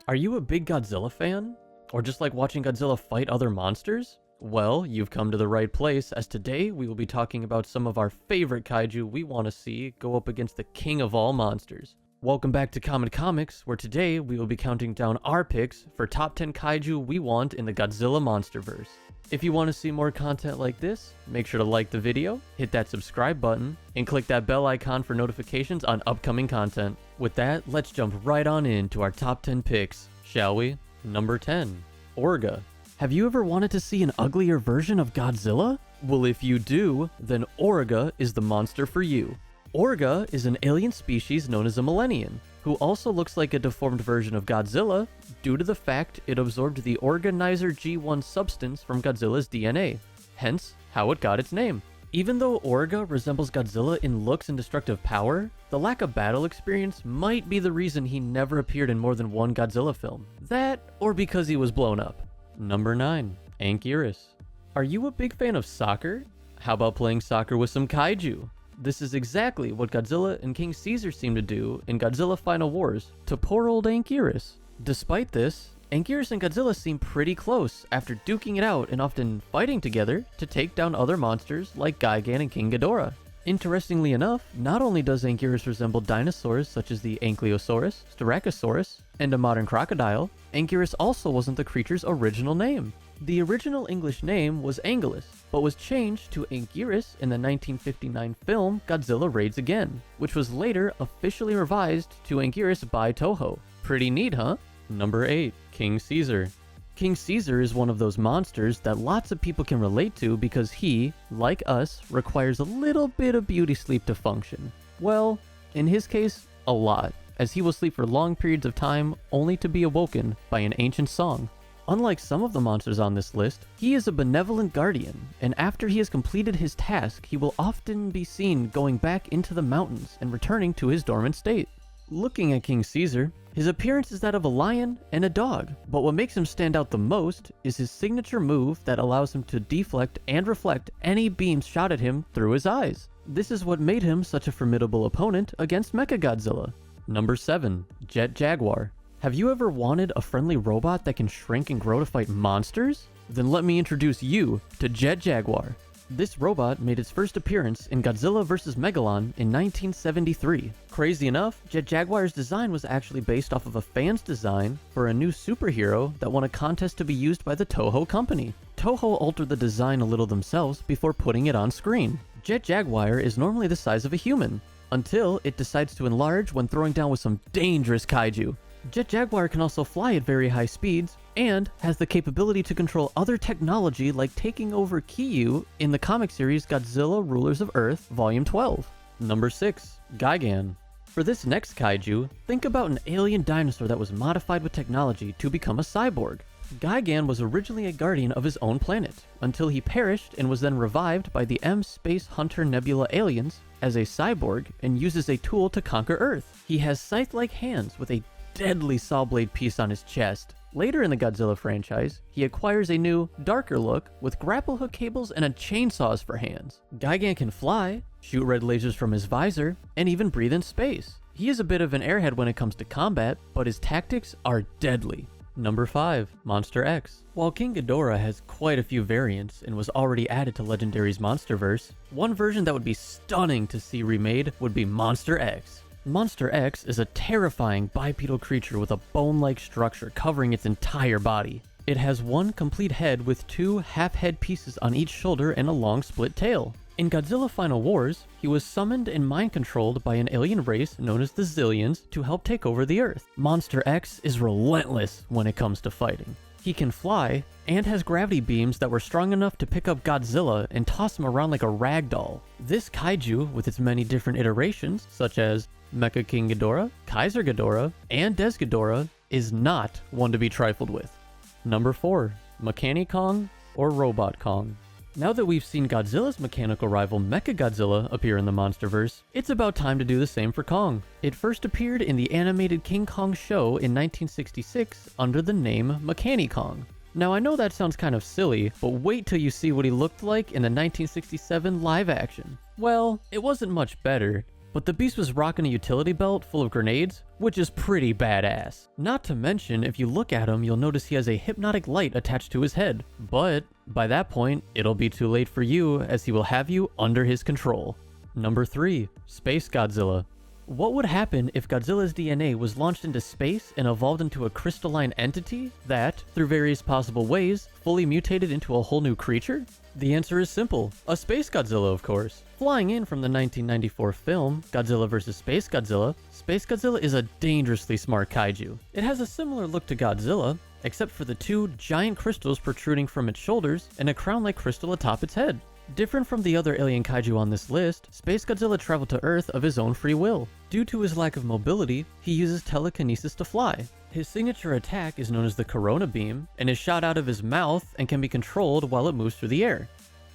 Are you a big Godzilla fan? Or just like watching Godzilla fight other monsters? Well, you've come to the right place, as today we will be talking about some of our favorite kaiju we want to see go up against the king of all monsters. Welcome back to Comet Comics, where today we will be counting down our picks for top 10 kaiju we want in the Godzilla Monsterverse. If you want to see more content like this, make sure to like the video, hit that subscribe button, and click that bell icon for notifications on upcoming content. With that, let's jump right on into our top 10 picks, shall we? Number 10. Orga. Have you ever wanted to see an uglier version of Godzilla? Well, if you do, then Orga is the monster for you. Orga is an alien species known as a Millennian, who also looks like a deformed version of Godzilla due to the fact it absorbed the Organizer G1 substance from Godzilla's DNA, hence how it got its name. Even though Orga resembles Godzilla in looks and destructive power, the lack of battle experience might be the reason he never appeared in more than one Godzilla film. That, or because he was blown up. Number 9. Ankyras. Are you a big fan of soccer? How about playing soccer with some kaiju? This is exactly what Godzilla and King Caesar seem to do in Godzilla Final Wars to poor old Ankyras. Despite this, Ankyras and Godzilla seem pretty close after duking it out and often fighting together to take down other monsters like Gigan and King Ghidorah. Interestingly enough, not only does Ankyras resemble dinosaurs such as the Ankylosaurus, Styracosaurus, and a modern crocodile, Ankyras also wasn't the creature's original name. The original English name was Anguillus, but was changed to Ankyras in the 1959 film Godzilla Raids Again, which was later officially revised to Ankyras by Toho. Pretty neat, huh? Number 8. King Caesar. King Caesar is one of those monsters that lots of people can relate to because he, like us, requires a little bit of beauty sleep to function. Well, in his case, a lot, as he will sleep for long periods of time only to be awoken by an ancient song. Unlike some of the monsters on this list, he is a benevolent guardian, and after he has completed his task, he will often be seen going back into the mountains and returning to his dormant state. Looking at King Caesar, his appearance is that of a lion and a dog, but what makes him stand out the most is his signature move that allows him to deflect and reflect any beams shot at him through his eyes. This is what made him such a formidable opponent against Mechagodzilla. Number 7. Jet Jaguar. Have you ever wanted a friendly robot that can shrink and grow to fight monsters? Then let me introduce you to Jet Jaguar. This robot made its first appearance in Godzilla vs. Megalon in 1973. Crazy enough, Jet Jaguar's design was actually based off of a fan's design for a new superhero that won a contest to be used by the Toho company. Toho altered the design a little themselves before putting it on screen. Jet Jaguar is normally the size of a human, until it decides to enlarge when throwing down with some dangerous kaiju. Jet Jaguar can also fly at very high speeds, and has the capability to control other technology like taking over Kiyu in the comic series Godzilla Rulers of Earth Volume 12. Number 6. Gigan. For this next kaiju, think about an alien dinosaur that was modified with technology to become a cyborg. Gigan was originally a guardian of his own planet, until he perished and was then revived by the M-Space Hunter Nebula aliens as a cyborg and uses a tool to conquer Earth. He has scythe-like hands with a deadly saw blade piece on his chest. Later in the Godzilla franchise, he acquires a new, darker look with grapple hook cables and a chainsaws for hands. Gigan can fly, shoot red lasers from his visor, and even breathe in space. He is a bit of an airhead when it comes to combat, but his tactics are deadly. Number 5. Monster X. While King Ghidorah has quite a few variants and was already added to Legendary's Monsterverse, one version that would be stunning to see remade would be Monster X. Monster X is a terrifying bipedal creature with a bone-like structure covering its entire body. It has one complete head with two half-head pieces on each shoulder and a long split tail. In Godzilla Final Wars, he was summoned and mind-controlled by an alien race known as the Zillions to help take over the Earth. Monster X is relentless when it comes to fighting. He can fly, and has gravity beams that were strong enough to pick up Godzilla and toss him around like a rag doll. This kaiju, with its many different iterations, such as Mecha King Ghidorah, Kaiser Ghidorah, and Des Ghidorah, is not one to be trifled with. Number 4. Mechani-Kong or Robot Kong. Now that we've seen Godzilla's mechanical rival Mechagodzilla appear in the Monsterverse, it's about time to do the same for Kong. It first appeared in the animated King Kong show in 1966 under the name Mechani-Kong. Now I know that sounds kind of silly, but wait till you see what he looked like in the 1967 live action. Well, it wasn't much better. but the beast was rocking a utility belt full of grenades, which is pretty badass. Not to mention, if you look at him, you'll notice he has a hypnotic light attached to his head, but by that point, it'll be too late for you as he will have you under his control. Number 3. Space Godzilla. What would happen if Godzilla's DNA was launched into space and evolved into a crystalline entity that, through various possible ways, fully mutated into a whole new creature? The answer is simple. A Space Godzilla, of course. Flying in from the 1994 film, Godzilla vs. Space Godzilla is a dangerously smart kaiju. It has a similar look to Godzilla, except for the 2 giant crystals protruding from its shoulders and a crown-like crystal atop its head. Different from the other alien kaiju on this list, Space Godzilla traveled to Earth of his own free will. Due to his lack of mobility, he uses telekinesis to fly. His signature attack is known as the Corona Beam, and is shot out of his mouth and can be controlled while it moves through the air.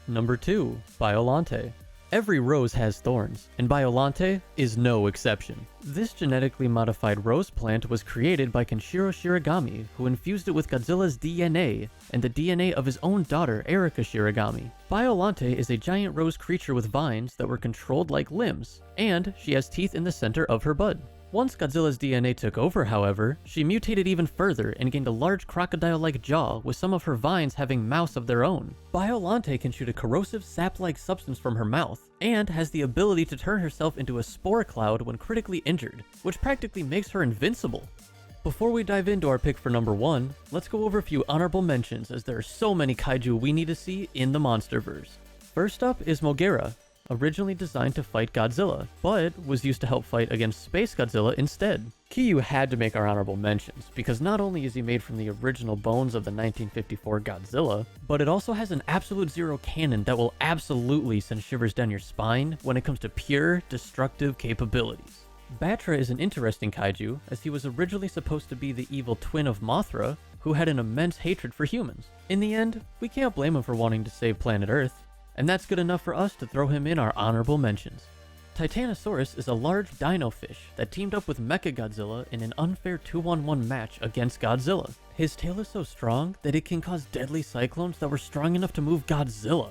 Number 2. Biollante. Every rose has thorns, and Biollante is no exception. This genetically modified rose plant was created by Kenshiro Shiragami, who infused it with Godzilla's DNA, and the DNA of his own daughter, Erika Shiragami. Biollante is a giant rose creature with vines that were controlled like limbs, and she has teeth in the center of her bud. Once Godzilla's DNA took over, however, she mutated even further and gained a large crocodile-like jaw with some of her vines having mouths of their own. Biollante can shoot a corrosive sap-like substance from her mouth, and has the ability to turn herself into a spore cloud when critically injured, which practically makes her invincible. Before we dive into our pick for number 1, let's go over a few honorable mentions as there are so many kaiju we need to see in the Monsterverse. First up is Moguera, originally designed to fight Godzilla, but was used to help fight against Space Godzilla instead. Kiyu had to make our honorable mentions, because not only is he made from the original bones of the 1954 Godzilla, but it also has an absolute zero cannon that will absolutely send shivers down your spine when it comes to pure, destructive capabilities. Batra is an interesting kaiju, as he was originally supposed to be the evil twin of Mothra, who had an immense hatred for humans. In the end, we can't blame him for wanting to save planet Earth, and that's good enough for us to throw him in our honorable mentions. Titanosaurus is a large dino fish that teamed up with Mechagodzilla in an unfair 2-on-1 match against Godzilla. His tail is so strong that it can cause deadly cyclones that were strong enough to move Godzilla.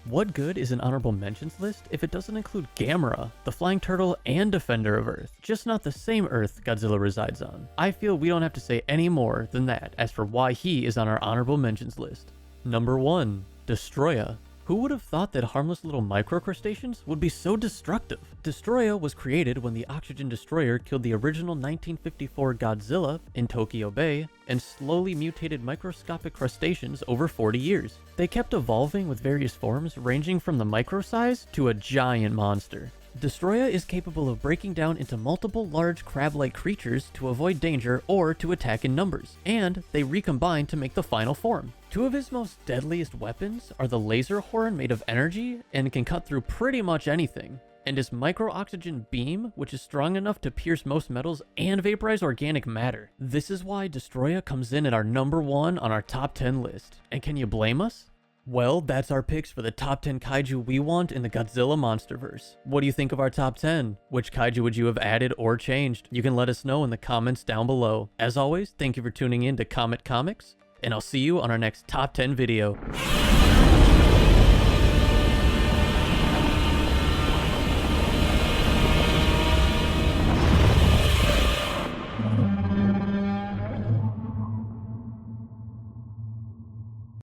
What good is an honorable mentions list if it doesn't include Gamera, the flying turtle and defender of Earth, just not the same Earth Godzilla resides on? I feel we don't have to say any more than that as for why he is on our honorable mentions list. Number 1. Destroya. Who would have thought that harmless little microcrustaceans would be so destructive? Destroya was created when the Oxygen Destroyer killed the original 1954 Godzilla in Tokyo Bay and slowly mutated microscopic crustaceans over 40 years. They kept evolving with various forms ranging from the micro size to a giant monster. Destroya is capable of breaking down into multiple large crab-like creatures to avoid danger or to attack in numbers, and they recombine to make the final form. 2 of his most deadliest weapons are the laser horn made of energy and can cut through pretty much anything, and his micro-oxygen beam, which is strong enough to pierce most metals and vaporize organic matter. This is why Destroya comes in at our number 1 on our top 10 list. And can you blame us? Well, that's our picks for the top 10 kaiju we want in the Godzilla Monsterverse. What do you think of our top 10? Which kaiju would you have added or changed? You can let us know in the comments down below. As always, thank you for tuning in to Comet Comics, and I'll see you on our next top 10 video.